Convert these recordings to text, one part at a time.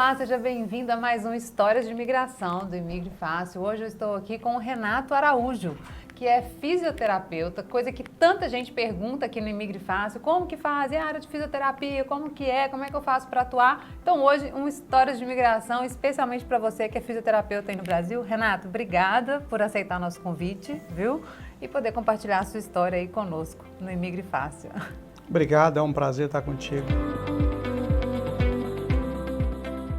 Olá, seja bem-vindo a mais um Histórias de Imigração do Imigre Fácil. Hoje eu estou aqui com o Renato Araújo, que é fisioterapeuta, coisa que tanta gente pergunta aqui no Imigre Fácil, como que faz? E a área de fisioterapia, como é que eu faço para atuar? Então hoje um Histórias de Imigração, especialmente para você que é fisioterapeuta aí no Brasil. Renato, obrigada por aceitar nosso convite, viu? E poder compartilhar a sua história aí conosco no Imigre Fácil. Obrigado, é um prazer estar contigo.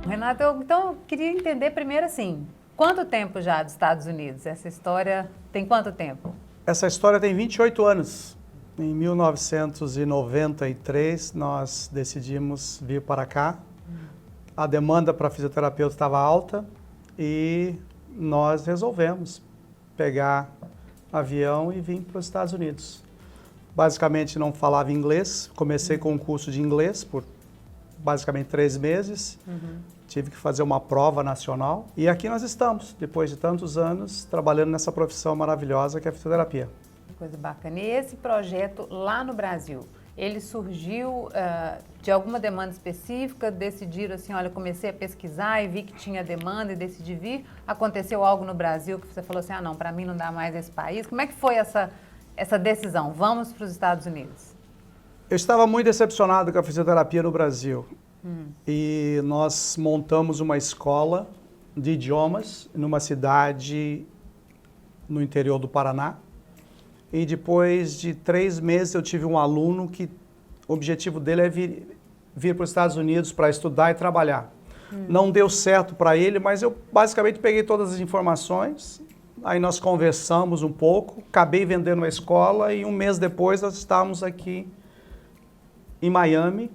Renato, eu queria entender primeiro assim, quanto tempo já dos Estados Unidos? Essa história tem quanto tempo? Essa história tem 28 anos. Em 1993, nós decidimos vir para cá. A demanda para fisioterapeuta estava alta e nós resolvemos pegar avião e vir para os Estados Unidos. Basicamente não falava inglês, comecei com um curso de inglês por basicamente 3 meses. Tive que fazer uma prova nacional e aqui nós estamos, depois de tantos anos, trabalhando nessa profissão maravilhosa que é a fisioterapia. Coisa bacana. E esse projeto lá no Brasil, ele surgiu de alguma demanda específica? Decidiram assim, olha, comecei a pesquisar e vi que tinha demanda e decidi vir? Aconteceu algo no Brasil que você falou assim, ah não, para mim não dá mais esse país? Como é que foi essa decisão? Vamos para os Estados Unidos? Eu estava muito decepcionado com a fisioterapia no Brasil. E nós montamos uma escola de idiomas numa cidade no interior do Paraná. E depois de 3 meses eu tive um aluno que o objetivo dele é vir para os Estados Unidos para estudar e trabalhar. Não deu certo para ele, mas eu basicamente peguei todas as informações, aí nós conversamos um pouco, acabei vendendo a escola e um mês depois nós estávamos aqui em Miami,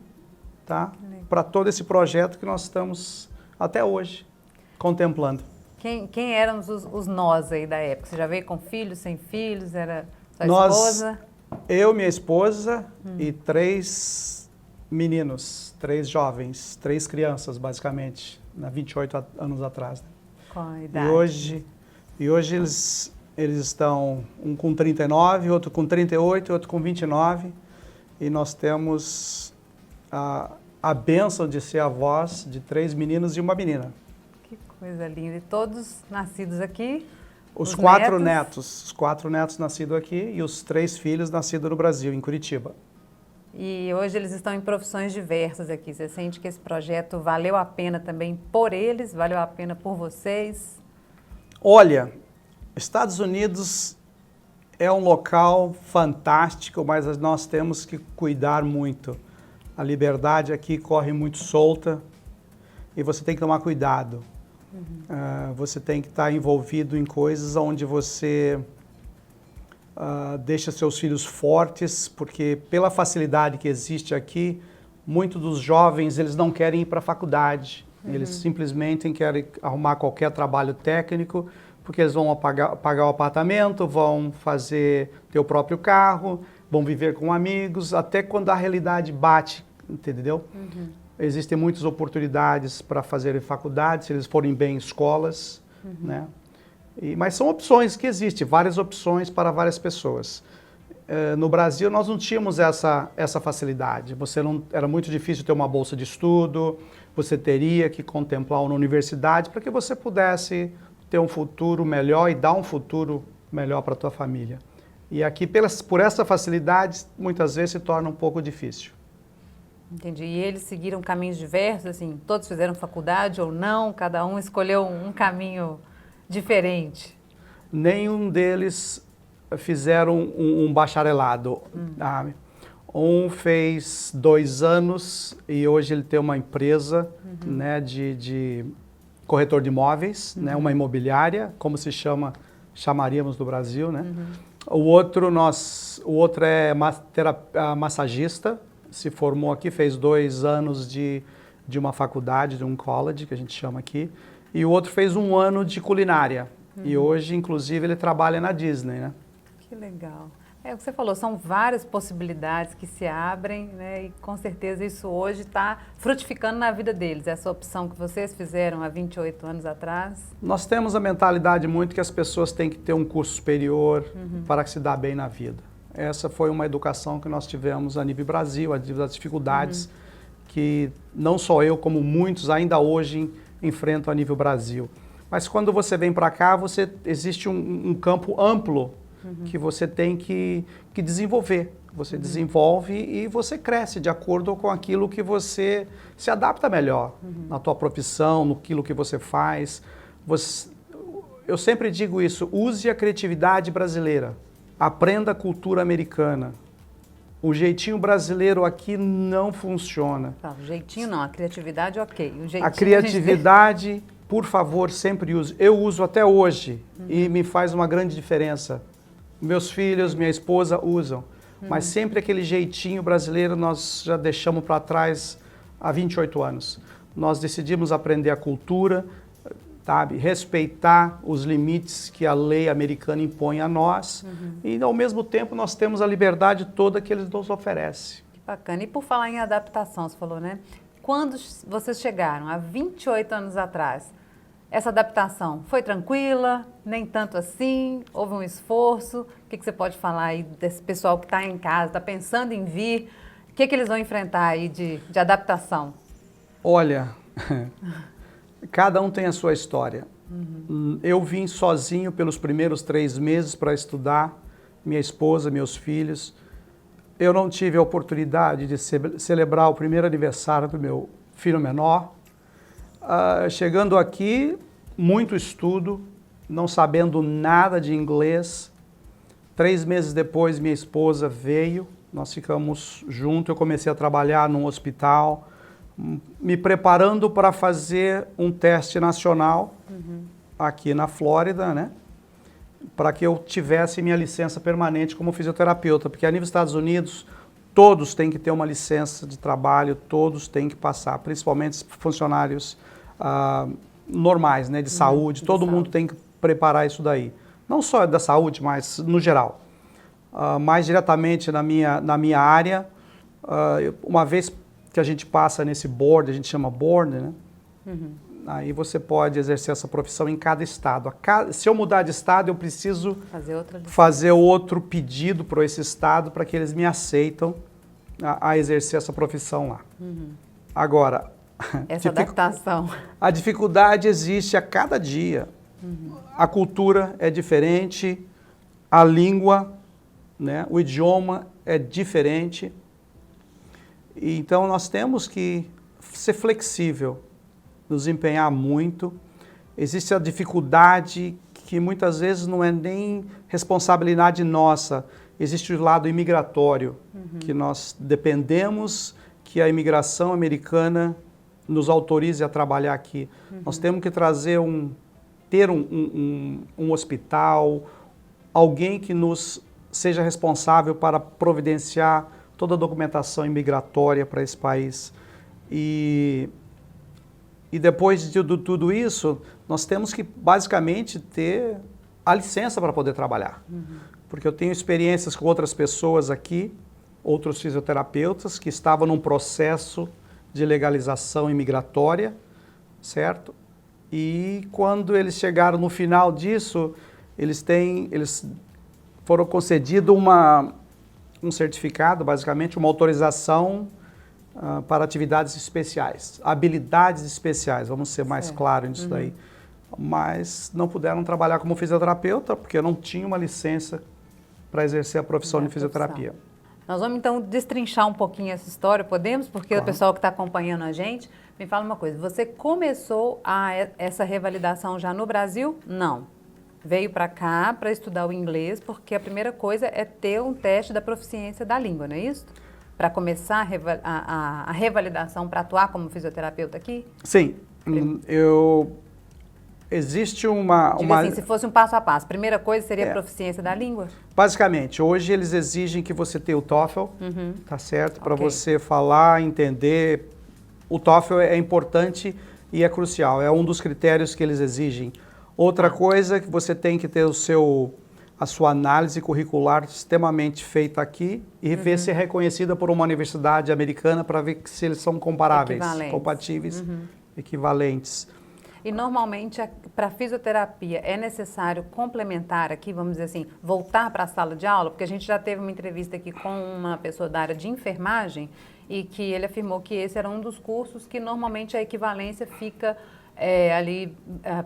tá? Para todo esse projeto que nós estamos até hoje contemplando. Quem eram os nós aí da época? Você já veio com filhos, sem filhos? Era sua esposa? Eu, minha esposa e 3 meninos, 3 jovens, 3 crianças basicamente, 28 anos atrás. Né? Qual a idade? E hoje eles estão um com 39, outro com 38, outro com 29 e nós temos a bênção de ser avós de 3 meninos e uma menina. Que coisa linda. E todos nascidos aqui? Os 4 netos. Os 4 netos nascidos aqui e os 3 filhos nascidos no Brasil, em Curitiba. E hoje eles estão em profissões diversas aqui. Você sente que esse projeto valeu a pena também por eles? Valeu a pena por vocês? Olha, Estados Unidos é um local fantástico, mas nós temos que cuidar muito. A liberdade aqui corre muito solta e você tem que tomar cuidado. Você tem que estar envolvido em coisas onde você deixa seus filhos fortes, porque pela facilidade que existe aqui, muitos dos jovens eles não querem ir para a faculdade. Eles simplesmente querem arrumar qualquer trabalho técnico, porque eles vão pagar o apartamento, vão ter o próprio carro, vão viver com amigos, até quando a realidade bate, entendeu? Existem muitas oportunidades para fazerem faculdade, se eles forem bem em escolas, né? Mas são opções que existem, várias opções para várias pessoas. No Brasil nós não tínhamos essa facilidade, era muito difícil ter uma bolsa de estudo, você teria que contemplar uma universidade para que você pudesse ter um futuro melhor e dar um futuro melhor para a tua família. E aqui, por essa facilidade, muitas vezes se torna um pouco difícil. Entendi. E eles seguiram caminhos diversos, assim, todos fizeram faculdade ou não? Cada um escolheu um caminho diferente? Nenhum deles fizeram um bacharelado. Um fez 2 anos e hoje ele tem uma empresa né, de corretor de imóveis, né, uma imobiliária, como chamaríamos no Brasil, né? O outro é massagista, se formou aqui, fez 2 anos de uma faculdade, de um college, que a gente chama aqui, e o outro fez 1 ano de culinária. E hoje, inclusive, ele trabalha na Disney, né? Que legal. É o que você falou, são várias possibilidades que se abrem, né? E com certeza isso hoje está frutificando na vida deles. Essa opção que vocês fizeram há 28 anos atrás. Nós temos a mentalidade muito que as pessoas têm que ter um curso superior para se dar bem na vida. Essa foi uma educação que nós tivemos a nível Brasil, a nível das dificuldades que não só eu, como muitos ainda hoje enfrentam a nível Brasil. Mas quando você vem para cá, existe um campo amplo que você tem que desenvolver. Você desenvolve e você cresce de acordo com aquilo que você se adapta melhor na tua profissão, naquilo que você faz. Eu sempre digo isso, use a criatividade brasileira, aprenda a cultura americana. O jeitinho brasileiro aqui não funciona. O jeitinho não, a criatividade ok. O jeitinho a criatividade, por favor, sempre use. Eu uso até hoje e me faz uma grande diferença. Meus filhos, minha esposa usam. Mas sempre aquele jeitinho brasileiro nós já deixamos para trás há 28 anos. Nós decidimos aprender a cultura, sabe, respeitar os limites que a lei americana impõe a nós e, ao mesmo tempo, nós temos a liberdade toda que eles nos oferecem. Que bacana. E por falar em adaptação, você falou, né? Quando vocês chegaram, há 28 anos atrás, essa adaptação foi tranquila? Nem tanto assim? Houve um esforço? O que você pode falar aí desse pessoal que está em casa, está pensando em vir? O que eles vão enfrentar aí de adaptação? Olha... Cada um tem a sua história. Eu vim sozinho pelos primeiros 3 meses para estudar, minha esposa, meus filhos. Eu não tive a oportunidade de celebrar o primeiro aniversário do meu filho menor. Chegando aqui, muito estudo, não sabendo nada de inglês. 3 meses depois, minha esposa veio, nós ficamos juntos, eu comecei a trabalhar num hospital, me preparando para fazer um teste nacional aqui na Flórida, né? Para que eu tivesse minha licença permanente como fisioterapeuta, porque a nível dos Estados Unidos, todos têm que ter uma licença de trabalho, todos têm que passar, principalmente funcionários normais, né, de saúde, todo mundo tem que preparar isso daí. Não só da saúde, mas no geral. Mais diretamente na minha área, uma vez que a gente passa nesse board, a gente chama board, né? Aí você pode exercer essa profissão em cada estado. Se eu mudar de estado, eu preciso fazer outro pedido para esse estado para que eles me aceitem a exercer essa profissão lá. Agora, essa adaptação. A dificuldade existe a cada dia. A cultura é diferente, a língua, né, o idioma é diferente. Então, nós temos que ser flexível, nos empenhar muito. Existe a dificuldade que muitas vezes não é nem responsabilidade nossa. Existe o lado imigratório, que nós dependemos que a imigração americana nos autorize a trabalhar aqui. Nós temos que ter um hospital, alguém que nos seja responsável para providenciar toda a documentação imigratória para esse país. E depois de tudo isso, nós temos que basicamente ter a licença para poder trabalhar. Porque eu tenho experiências com outras pessoas aqui, outros fisioterapeutas que estavam num processo de legalização imigratória, certo? E quando eles chegaram no final disso, eles foram concedidos um certificado, basicamente uma autorização para atividades especiais, habilidades especiais, vamos ser mais claros nisso daí. Mas não puderam trabalhar como fisioterapeuta porque não tinham uma licença para exercer a profissão de fisioterapia. Nós vamos então destrinchar um pouquinho essa história, podemos? Porque o pessoal que está acompanhando a gente, me fala uma coisa, você começou essa revalidação já no Brasil? Não. Veio para cá para estudar o inglês, porque a primeira coisa é ter um teste da proficiência da língua, não é isso? Para começar a revalidação para atuar como fisioterapeuta aqui? Sim, existe uma... Assim, se fosse um passo a passo, a primeira coisa seria a proficiência da língua? Basicamente, hoje eles exigem que você tenha o TOEFL, tá certo? Para você falar, entender. O TOEFL é importante e é crucial, é um dos critérios que eles exigem. Outra coisa é que você tem que ter a sua análise curricular extremamente feita aqui e ver se é reconhecida por uma universidade americana para ver se eles são comparáveis, compatíveis, equivalentes. E normalmente para fisioterapia é necessário complementar aqui, vamos dizer assim, voltar para a sala de aula? Porque a gente já teve uma entrevista aqui com uma pessoa da área de enfermagem e que ele afirmou que esse era um dos cursos que normalmente a equivalência fica ali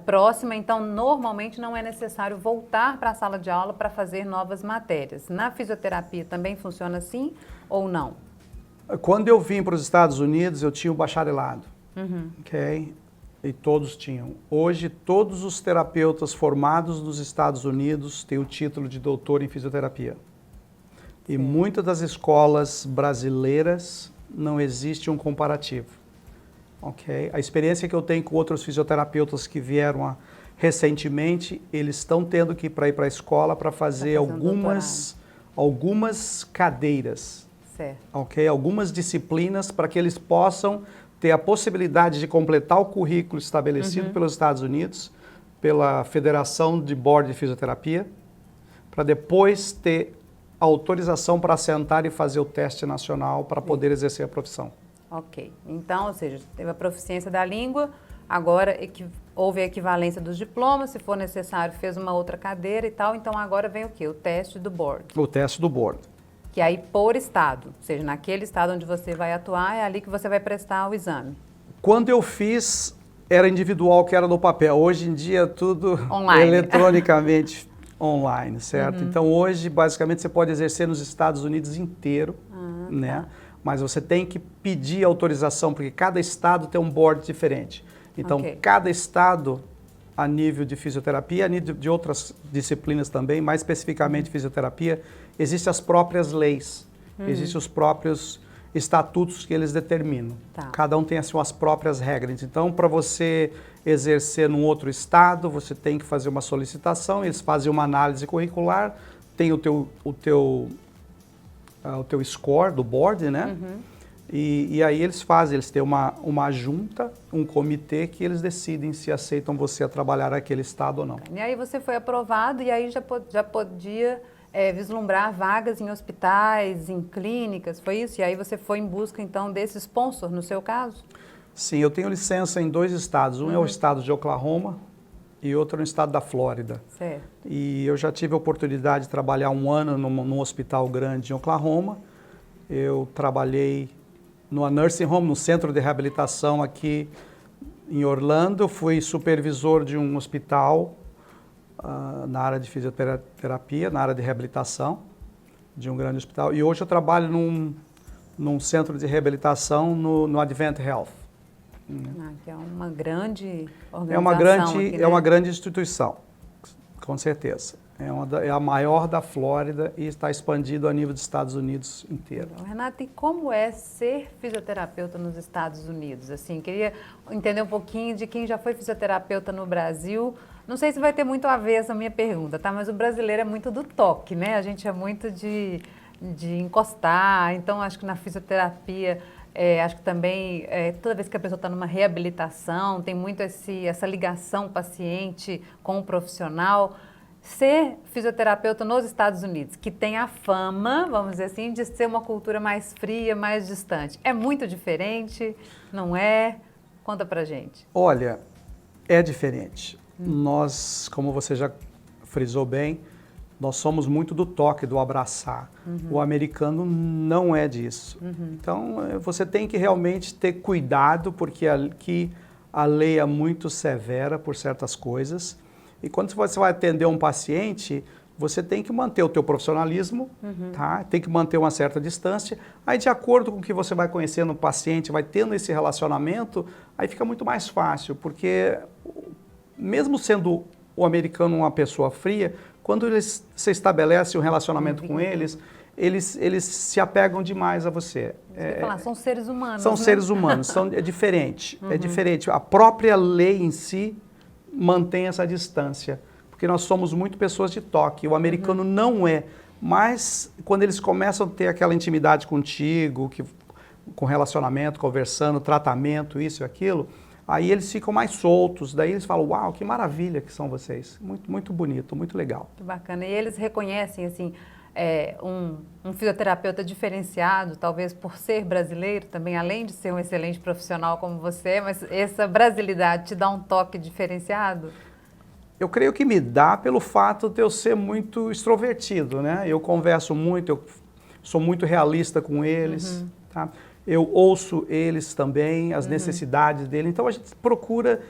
próxima, então normalmente não é necessário voltar para a sala de aula para fazer novas matérias. Na fisioterapia também funciona assim ou não? Quando eu vim para os Estados Unidos, eu tinha o bacharelado, ok? E todos tinham. Hoje, todos os terapeutas formados nos Estados Unidos têm o título de doutor em fisioterapia. E muitas das escolas brasileiras não existe um comparativo. Okay? A experiência que eu tenho com outros fisioterapeutas que vieram recentemente, eles estão tendo que ir para a escola para fazer algumas cadeiras, okay? Algumas disciplinas para que eles possam ter a possibilidade de completar o currículo estabelecido pelos Estados Unidos, pela Federação de Board de Fisioterapia, para depois ter autorização para sentar e fazer o teste nacional para poder exercer a profissão. Ok. Então, ou seja, teve a proficiência da língua, agora houve a equivalência dos diplomas, se for necessário fez uma outra cadeira e tal, então agora vem o quê? O teste do board. O teste do board. Que aí por estado, ou seja, naquele estado onde você vai atuar, é ali que você vai prestar o exame. Quando eu fiz, era individual, que era no papel. Hoje em dia, tudo online. Eletronicamente online, certo? Então, hoje, basicamente, você pode exercer nos Estados Unidos inteiro, né? Tá. Mas você tem que pedir autorização, porque cada estado tem um board diferente. Então, cada estado, a nível de fisioterapia, a nível de outras disciplinas também, mais especificamente fisioterapia, existem as próprias leis, existem os próprios estatutos que eles determinam. Tá. Cada um tem as suas próprias regras. Então, para você exercer num outro estado, você tem que fazer uma solicitação, eles fazem uma análise curricular, tem o teu score do board, né? E aí eles têm uma junta, um comitê que eles decidem se aceitam você a trabalhar naquele estado ou não. E aí você foi aprovado e aí já podia vislumbrar vagas em hospitais, em clínicas, foi isso? E aí você foi em busca então desse sponsor, no seu caso? Sim, eu tenho licença em 2 estados. Um é o estado de Oklahoma e outro no estado da Flórida. Certo. E eu já tive a oportunidade de trabalhar 1 ano num hospital grande em Oklahoma. Eu trabalhei no nursing home, no centro de reabilitação aqui em Orlando. Fui supervisor de um hospital na área de fisioterapia, na área de reabilitação, de um grande hospital. E hoje eu trabalho num centro de reabilitação no Advent Health. Que é uma grande organização. É uma grande instituição, com certeza. É a maior da Flórida e está expandido a nível dos Estados Unidos inteiro. Renata, e como é ser fisioterapeuta nos Estados Unidos? Assim, queria entender um pouquinho de quem já foi fisioterapeuta no Brasil. Não sei se vai ter muito a ver essa minha pergunta, tá? Mas o brasileiro é muito do toque, né? A gente é muito de encostar, então acho que na fisioterapia... acho que também, toda vez que a pessoa está numa reabilitação, tem muito essa ligação paciente com o profissional. Ser fisioterapeuta nos Estados Unidos, que tem a fama, vamos dizer assim, de ser uma cultura mais fria, mais distante, é muito diferente, não é? Conta pra gente. Olha, é diferente. Nós, como você já frisou bem, nós somos muito do toque, do abraçar. O americano não é disso. Então, você tem que realmente ter cuidado, porque aqui a lei é muito severa por certas coisas. E quando você vai atender um paciente, você tem que manter o teu profissionalismo, tá? Tem que manter uma certa distância. Aí, de acordo com o que você vai conhecendo o paciente, vai tendo esse relacionamento, aí fica muito mais fácil, porque mesmo sendo o americano uma pessoa fria, quando você estabelece um relacionamento com eles se apegam demais a você. São seres humanos. São seres humanos, é diferente. É diferente. A própria lei em si mantém essa distância, porque nós somos muito pessoas de toque. O americano não é. Mas quando eles começam a ter aquela intimidade contigo, com relacionamento, conversando, tratamento, isso e aquilo, aí eles ficam mais soltos, daí eles falam, uau, que maravilha que são vocês. Muito, muito bonito, muito legal. Que bacana. E eles reconhecem, assim, um fisioterapeuta diferenciado, talvez por ser brasileiro também, além de ser um excelente profissional como você, mas essa brasilidade te dá um toque diferenciado? Eu creio que me dá pelo fato de eu ser muito extrovertido, né? Eu converso muito, eu sou muito realista com eles, tá? eu ouço eles também, as necessidades dele. Então a gente procura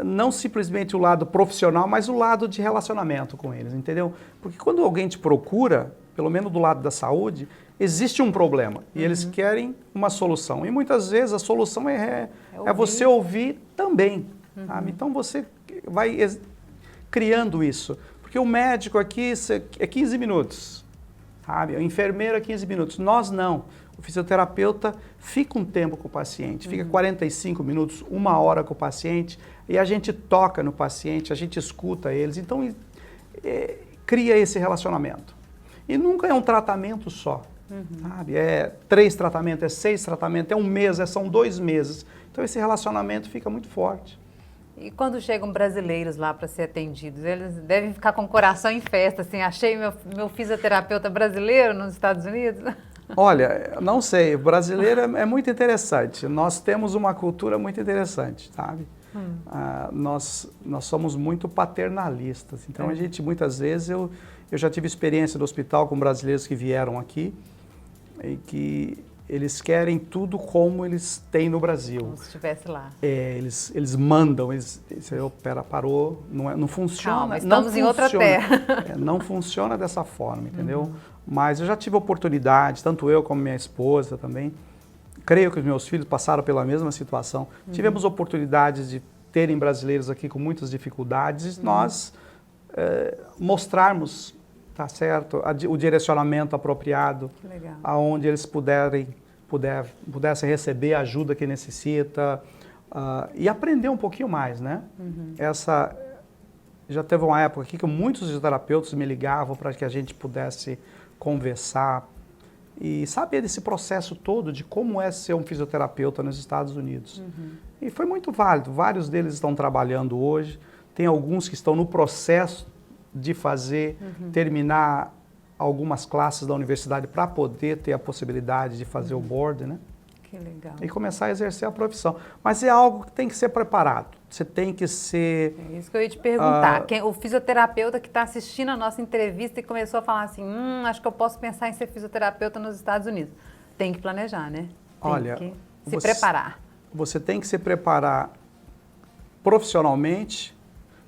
não simplesmente o lado profissional, mas o lado de relacionamento com eles, entendeu? Porque quando alguém te procura, pelo menos do lado da saúde, existe um problema e eles querem uma solução. E muitas vezes a solução é você ouvir também. Sabe? Então você vai criando isso. Porque o médico aqui é 15 minutos, sabe? O enfermeiro é 15 minutos. Nós não. O fisioterapeuta fica um tempo com o paciente, fica 45 minutos, 1 hora com o paciente, e a gente toca no paciente, a gente escuta eles. Então, cria esse relacionamento. E nunca é um tratamento só, sabe? É 3 tratamentos, é 6 tratamentos, é 1 mês, são 2 meses. Então, esse relacionamento fica muito forte. E quando chegam brasileiros lá para ser atendidos, eles devem ficar com o coração em festa, assim, achei meu fisioterapeuta brasileiro nos Estados Unidos? Olha, não sei, o brasileiro é muito interessante, nós temos uma cultura muito interessante, sabe? Nós somos muito paternalistas, então a gente muitas vezes, eu já tive experiência no hospital com brasileiros que vieram aqui e que eles querem tudo como eles têm no Brasil. Como se estivesse lá. Eles mandam, parou, não funciona. Calma, estamos em outra terra. Não funciona dessa forma, entendeu? Mas eu já tive oportunidade, tanto eu como minha esposa também, creio que os meus filhos passaram pela mesma situação. Tivemos oportunidades de terem brasileiros aqui com muitas dificuldades, nós mostrarmos, tá certo, o direcionamento apropriado, aonde eles pudessem receber a ajuda que necessita e aprender um pouquinho mais, né? Já teve uma época aqui que muitos fisioterapeutas me ligavam para que a gente pudesse conversar e saber desse processo todo de como é ser um fisioterapeuta nos Estados Unidos. E foi muito válido, vários deles estão trabalhando hoje, tem alguns que estão no processo de terminar algumas classes da universidade para poder ter a possibilidade de fazer o board, né? Que legal. E começar a exercer a profissão. Mas é algo que tem que ser preparado. Você tem que ser... É isso que eu ia te perguntar. O fisioterapeuta que está assistindo a nossa entrevista e começou a falar assim, acho que eu posso pensar em ser fisioterapeuta nos Estados Unidos. Tem que planejar, né? Olha, tem que se preparar. Você tem que se preparar profissionalmente,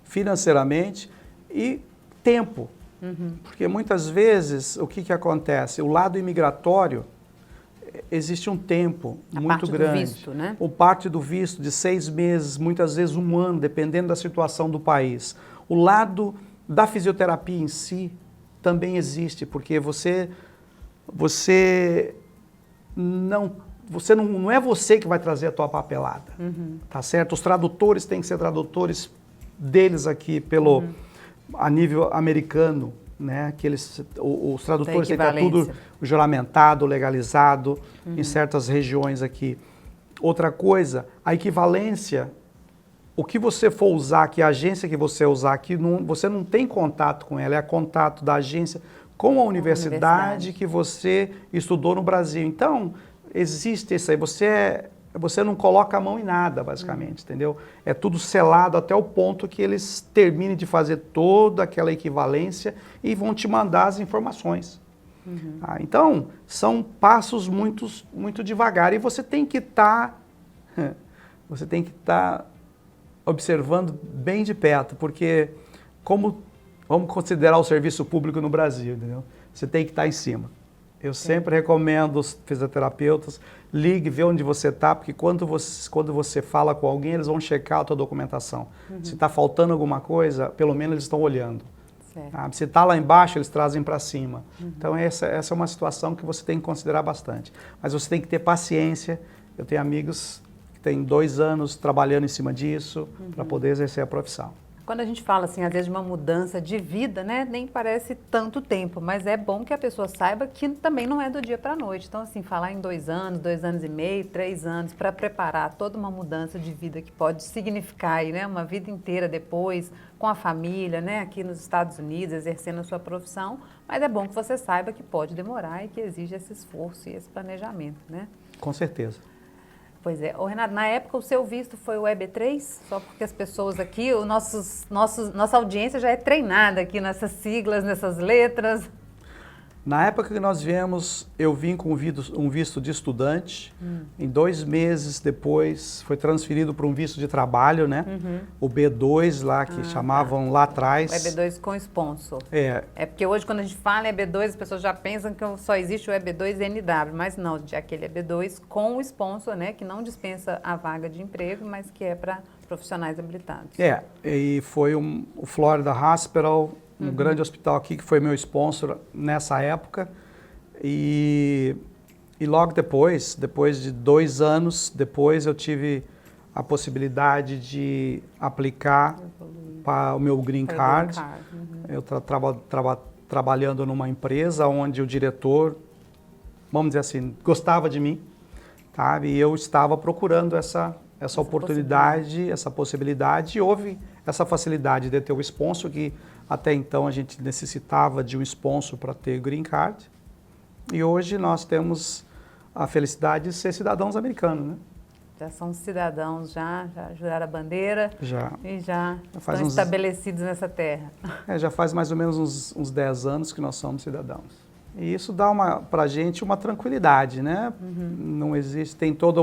financeiramente e tempo. Porque muitas vezes, o que acontece? O lado imigratório, existe um tempo muito grande. Do visto, né? O parte do visto de 6 meses, muitas vezes 1 ano, dependendo da situação do país. O lado da fisioterapia em si também existe, porque não é você que vai trazer a tua papelada, tá certo? Os tradutores têm que ser tradutores deles aqui a nível americano, né? Que os tradutores têm que ter tudo juramentado, legalizado em certas regiões aqui. Outra coisa, a equivalência, o que você for usar, que a agência que você usar aqui, você não tem contato com ela, é contato da agência com a universidade que você estudou no Brasil. Então, existe isso aí, você não coloca a mão em nada, basicamente, entendeu? É tudo selado até o ponto que eles terminem de fazer toda aquela equivalência e vão te mandar as informações. Então, são passos muito devagar e você tem que estar observando bem de perto, porque vamos considerar o serviço público no Brasil, entendeu? Você tem que estar em cima. Eu sempre recomendo aos fisioterapeutas, ligue, vê onde você está, porque quando você fala com alguém, eles vão checar a tua documentação. Se está faltando alguma coisa, pelo menos eles estão olhando. Se está lá embaixo, eles trazem para cima. Então essa é uma situação que você tem que considerar bastante. Mas você tem que ter paciência. Eu tenho amigos que têm 2 anos trabalhando em cima disso para poder exercer a profissão. Quando a gente fala, assim, às vezes de uma mudança de vida, né, nem parece tanto tempo, mas é bom que a pessoa saiba que também não é do dia para a noite. Então, assim, falar em 2 anos, 2 anos e meio, 3 anos, para preparar toda uma mudança de vida que pode significar aí, né, uma vida inteira depois, com a família, né, aqui nos Estados Unidos, exercendo a sua profissão, mas é bom que você saiba que pode demorar e que exige esse esforço e esse planejamento, né? Com certeza. Pois é. Ô, Renato, na época o seu visto foi o EB3? Só porque as pessoas aqui, nossa audiência já é treinada aqui nessas siglas, nessas letras. Na época que nós viemos, eu vim com um visto de estudante. Em 2 meses depois, foi transferido para um visto de trabalho, né? O B2 lá, que chamavam lá atrás. O EB2 com sponsor. É porque hoje, quando a gente fala em EB2, as pessoas já pensam que só existe o EB2NW, mas não, de aquele EB2 com o sponsor, né? Que não dispensa a vaga de emprego, mas que é para profissionais habilitados. E foi o Florida Hospital, um grande hospital aqui, que foi meu sponsor nessa época. E logo depois de 2 anos depois, eu tive a possibilidade de aplicar para o meu Green Card. Eu estava trabalhando numa empresa onde o diretor, vamos dizer assim, gostava de mim, sabe? E eu estava procurando essa oportunidade, essa possibilidade, e houve essa facilidade de ter o sponsor, que até então a gente necessitava de um sponsor para ter Green Card. E hoje nós temos a felicidade de ser cidadãos americanos, né? Já são cidadãos, já juraram a bandeira e já estão estabelecidos nessa terra. Já faz mais ou menos uns 10 anos que nós somos cidadãos. E isso dá para a gente uma tranquilidade, né? Não existe, tem toda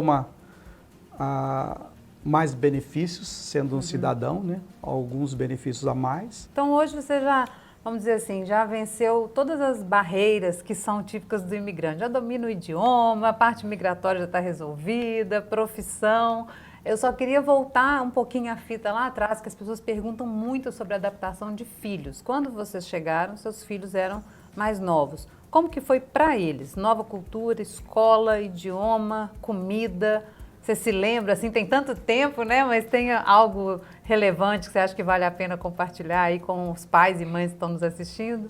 mais benefícios sendo um cidadão, né? Alguns benefícios a mais. Então hoje você já, vamos dizer assim, já venceu todas as barreiras que são típicas do imigrante. Já domina o idioma, a parte migratória já está resolvida, profissão. Eu só queria voltar um pouquinho a fita lá atrás, que as pessoas perguntam muito sobre a adaptação de filhos. Quando vocês chegaram, seus filhos eram mais novos. Como que foi para eles? Nova cultura, escola, idioma, comida. Você se lembra, assim, tem tanto tempo, né? Mas tem algo relevante que você acha que vale a pena compartilhar aí com os pais e mães que estão nos assistindo?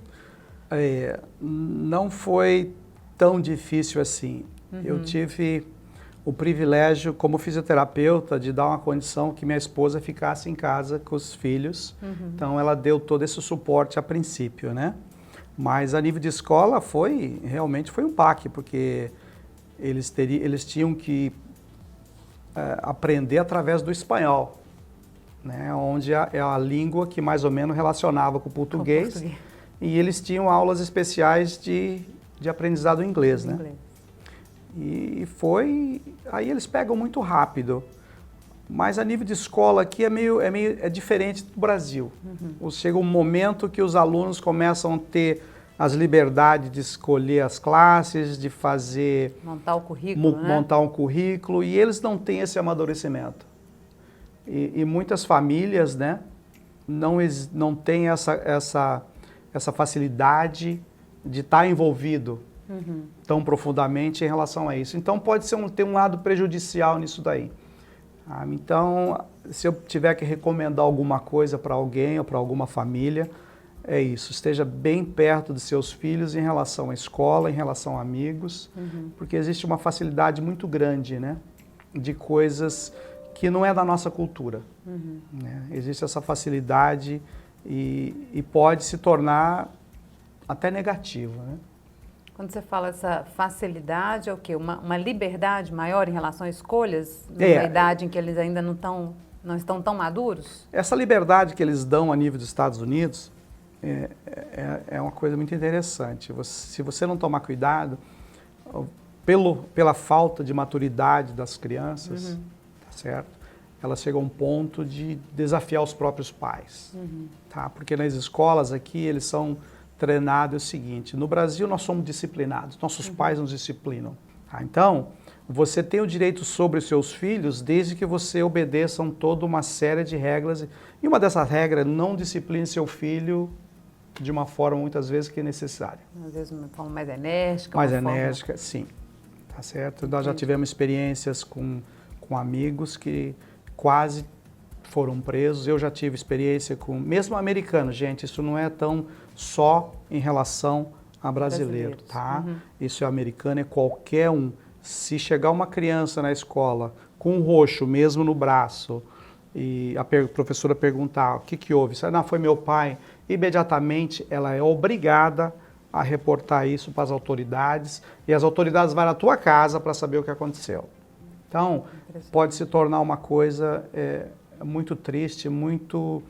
Não foi tão difícil assim. Eu tive o privilégio, como fisioterapeuta, de dar uma condição que minha esposa ficasse em casa com os filhos. Então, ela deu todo esse suporte a princípio, né? Mas a nível de escola realmente foi um baque, porque eles tinham que aprender através do espanhol, né? Onde é a língua que mais ou menos relacionava com o português. E eles tinham aulas especiais de aprendizado em inglês, né? E aí eles pegam muito rápido. Mas a nível de escola aqui é diferente do Brasil. Chega um momento que os alunos começam a ter as liberdades de escolher as classes, de fazer... Montar o currículo, montar um currículo, e eles não têm esse amadurecimento. E muitas famílias, né, não têm essa facilidade de estar envolvido tão profundamente em relação a isso. Então pode ter um lado prejudicial nisso daí. Então, se eu tiver que recomendar alguma coisa para alguém ou para alguma família, é isso, esteja bem perto de seus filhos em relação à escola, em relação a amigos, porque existe uma facilidade muito grande, né, de coisas que não é da nossa cultura. Né? Existe essa facilidade e pode se tornar até negativa, né? Quando você fala essa facilidade, é o quê? Uma liberdade maior em relação a escolhas, numa idade em que eles ainda não estão tão maduros? Essa liberdade que eles dão a nível dos Estados Unidos é uma coisa muito interessante. Se você não tomar cuidado, pela falta de maturidade das crianças, tá certo? Elas chegam a um ponto de desafiar os próprios pais, tá? Porque nas escolas aqui eles são treinados o seguinte: no Brasil nós somos disciplinados, nossos pais nos disciplinam, tá? Então, você tem o direito sobre os seus filhos desde que você obedeça toda uma série de regras, e uma dessas regras é não discipline seu filho de uma forma muitas vezes que é necessária. Às vezes uma forma mais enérgica. Mais enérgica, sim, tá certo? Nós já tivemos experiências com amigos que quase foram presos. Eu já tive experiência com, mesmo americanos, gente, isso não é tão só em relação a brasileiro, tá? Isso é americano, é qualquer um. Se chegar uma criança na escola com um roxo mesmo no braço e a professora perguntar o que houve, não, foi meu pai, imediatamente ela é obrigada a reportar isso para as autoridades, e as autoridades vão na tua casa para saber o que aconteceu. Então, pode se tornar uma coisa muito triste, muito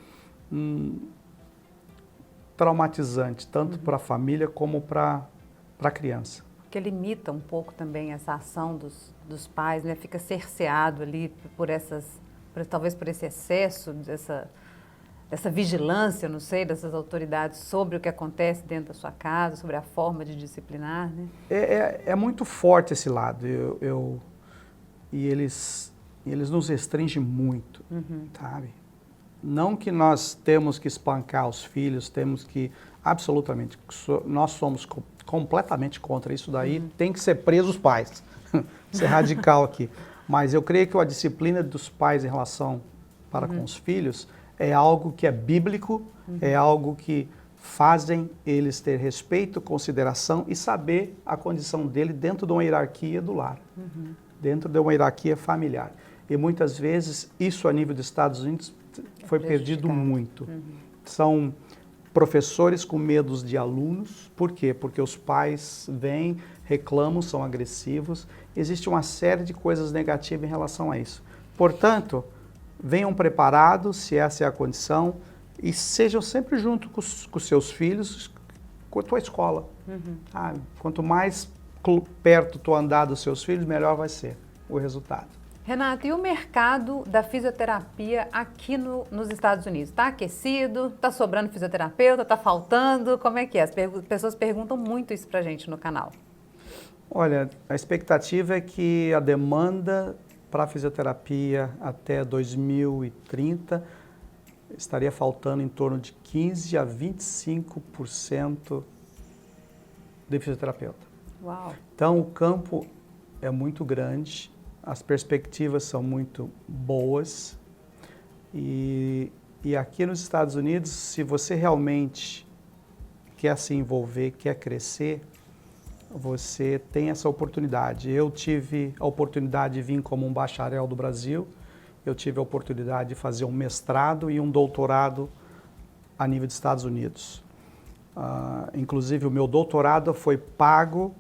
traumatizante, tanto para a família como para para a criança. Que limita um pouco também essa ação dos pais, né? Fica cerceado ali talvez por esse excesso, dessa vigilância, não sei, dessas autoridades sobre o que acontece dentro da sua casa, sobre a forma de disciplinar, né? É muito forte esse lado, e eles nos restringem muito, sabe? Não que nós temos que espancar os filhos, temos que, absolutamente, nós somos completamente contra isso daí, tem que ser preso os pais, ser radical aqui. Mas eu creio que a disciplina dos pais em relação para com os filhos é algo que é bíblico, é algo que fazem eles ter respeito, consideração e saber a condição dele dentro de uma hierarquia do lar, dentro de uma hierarquia familiar. E muitas vezes isso a nível dos Estados Unidos foi perdido muito. São professores com medos de alunos. Por quê? Porque os pais vêm, reclamam, são agressivos. Existe uma série de coisas negativas em relação a isso. Portanto, venham preparados, se essa é a condição, e sejam sempre junto com os seus filhos, com a tua escola. Sabe? Quanto mais perto tu andar dos seus filhos, melhor vai ser o resultado. Renato, e o mercado da fisioterapia aqui nos Estados Unidos? Está aquecido? Está sobrando fisioterapeuta? Está faltando? Como é que é? As pessoas perguntam muito isso para a gente no canal. Olha, a expectativa é que a demanda para a fisioterapia até 2030 estaria faltando em torno de 15% a 25% de fisioterapeuta. Uau! Então, o campo é muito grande. As perspectivas são muito boas e aqui nos Estados Unidos, se você realmente quer se envolver, quer crescer, você tem essa oportunidade. Eu tive a oportunidade de vir como um bacharel do Brasil, eu tive a oportunidade de fazer um mestrado e um doutorado a nível dos Estados Unidos. Inclusive, o meu doutorado foi pago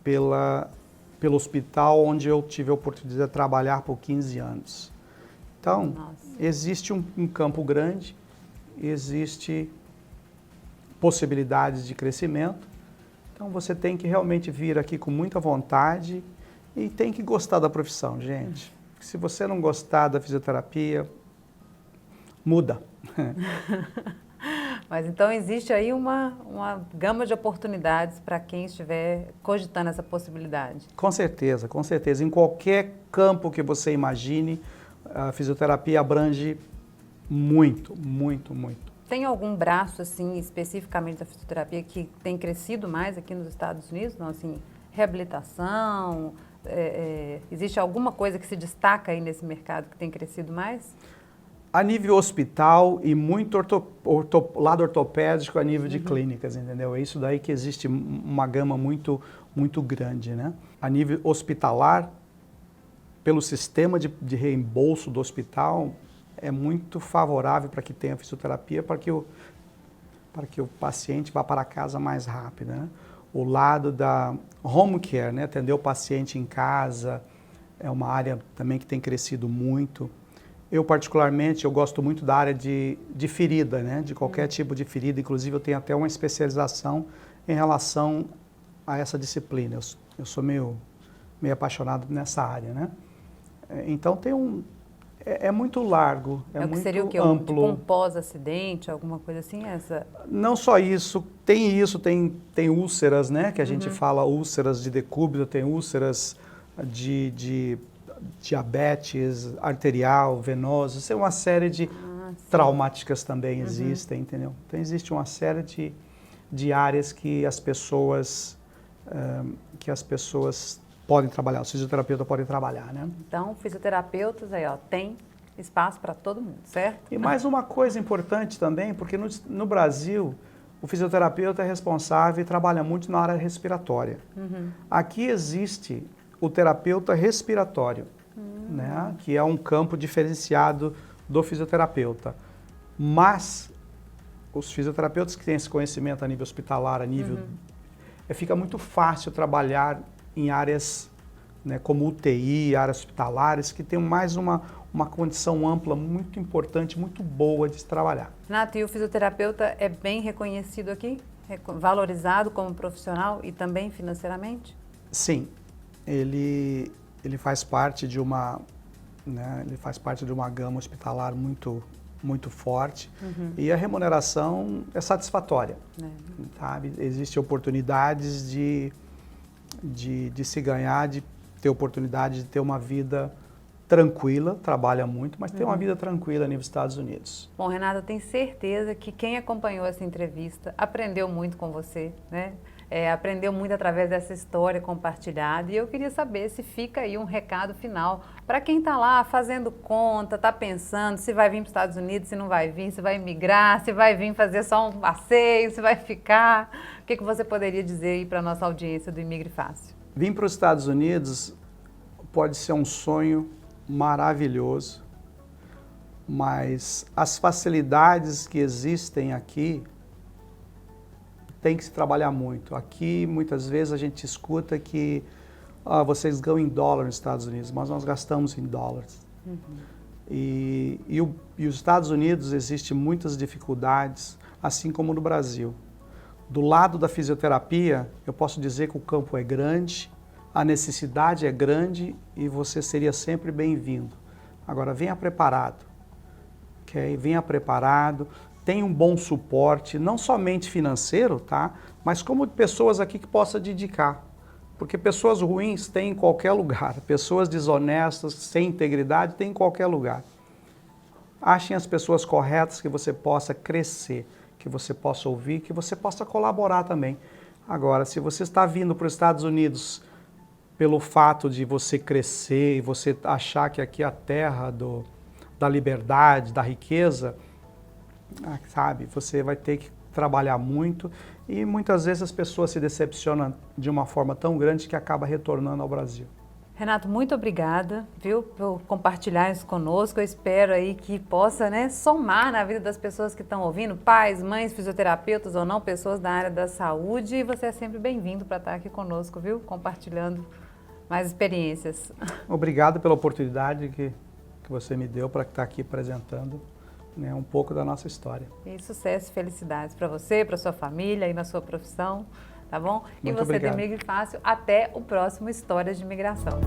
pelo hospital onde eu tive a oportunidade de trabalhar por 15 anos. Então, existe um campo grande, existe possibilidades de crescimento. Então, você tem que realmente vir aqui com muita vontade e tem que gostar da profissão, gente. Se você não gostar da fisioterapia, muda. Mas então existe aí uma gama de oportunidades para quem estiver cogitando essa possibilidade. Com certeza, com certeza. Em qualquer campo que você imagine, a fisioterapia abrange muito, muito, muito. Tem algum braço, assim, especificamente da fisioterapia que tem crescido mais aqui nos Estados Unidos? Não, assim, reabilitação, existe alguma coisa que se destaca aí nesse mercado que tem crescido mais? A nível hospital e muito lado ortopédico a nível de clínicas, entendeu? É isso daí que existe uma gama muito, muito grande, né? A nível hospitalar, pelo sistema de reembolso do hospital, é muito favorável para que tenha fisioterapia, para que o paciente vá para casa mais rápido, né? O lado da home care, né? Atender o paciente em casa, é uma área também que tem crescido muito. Eu, particularmente, eu gosto muito da área de ferida, né? De qualquer tipo de ferida. Inclusive, eu tenho até uma especialização em relação a essa disciplina. Eu sou meio apaixonado nessa área, né? Então, é muito largo, é muito seria o quê? amplo. Tipo um pós-acidente, alguma coisa assim? Não só isso, tem úlceras, né? Que a gente fala úlceras de decúbito, tem úlceras de diabetes arterial, venosa, isso é uma série de traumáticas também existem, entendeu? Então existe uma série de áreas que as pessoas podem trabalhar, os fisioterapeutas podem trabalhar, né? Então, fisioterapeutas aí, ó, tem espaço para todo mundo, certo? E mais uma coisa importante também, porque no Brasil, o fisioterapeuta é responsável e trabalha muito na área respiratória. Aqui existe o terapeuta respiratório, né? Que é um campo diferenciado do fisioterapeuta. Mas os fisioterapeutas que têm esse conhecimento a nível hospitalar, a nível... fica muito fácil trabalhar em áreas, né, como UTI, áreas hospitalares, que tem mais uma condição ampla muito importante, muito boa de se trabalhar. Renato, e o fisioterapeuta é bem reconhecido aqui? valorizado como profissional e também financeiramente? Sim, ele faz parte de uma, né, ele faz parte de uma gama hospitalar muito forte, e a remuneração é satisfatória, sabe? Existem oportunidades de se ganhar, de ter oportunidade de ter uma vida tranquila, trabalha muito, mas tem uma vida tranquila nos Estados Unidos. Bom, Renato, eu tenho certeza que quem acompanhou essa entrevista aprendeu muito com você, né? Aprendeu muito através dessa história compartilhada, e eu queria saber se fica aí um recado final para quem está lá fazendo conta, está pensando se vai vir para os Estados Unidos, se não vai vir, se vai emigrar, se vai vir fazer só um passeio, se vai ficar. O que você poderia dizer aí para a nossa audiência do Imigre Fácil? Vir para os Estados Unidos pode ser um sonho maravilhoso, mas as facilidades que existem aqui tem que se trabalhar muito. Aqui, muitas vezes, a gente escuta que vocês ganham em dólar nos Estados Unidos, mas nós gastamos em dólares. E os Estados Unidos existem muitas dificuldades, assim como no Brasil. Do lado da fisioterapia, eu posso dizer que o campo é grande, a necessidade é grande e você seria sempre bem-vindo. Agora, venha preparado, ok? Venha preparado. Tem um bom suporte, não somente financeiro, tá? Mas como pessoas aqui que possa dedicar. Porque pessoas ruins tem em qualquer lugar, pessoas desonestas, sem integridade, tem em qualquer lugar. Achem as pessoas corretas que você possa crescer, que você possa ouvir, que você possa colaborar também. Agora, se você está vindo para os Estados Unidos pelo fato de você crescer e você achar que aqui é a terra da liberdade, da riqueza, sabe, você vai ter que trabalhar muito e muitas vezes as pessoas se decepcionam de uma forma tão grande que acaba retornando ao Brasil. Renato, muito obrigada, viu, por compartilhar isso conosco. Eu espero aí que possa, né, somar na vida das pessoas que estão ouvindo, pais, mães, fisioterapeutas ou não, pessoas da área da saúde. E você é sempre bem-vindo para estar aqui conosco, viu, compartilhando mais experiências. Obrigado pela oportunidade que você me deu para estar aqui apresentando, né, um pouco da nossa história. E sucesso e felicidades para você, para sua família e na sua profissão, tá bom? Muito e você obrigado. do Imigre Fácil, até o próximo Histórias de Imigração.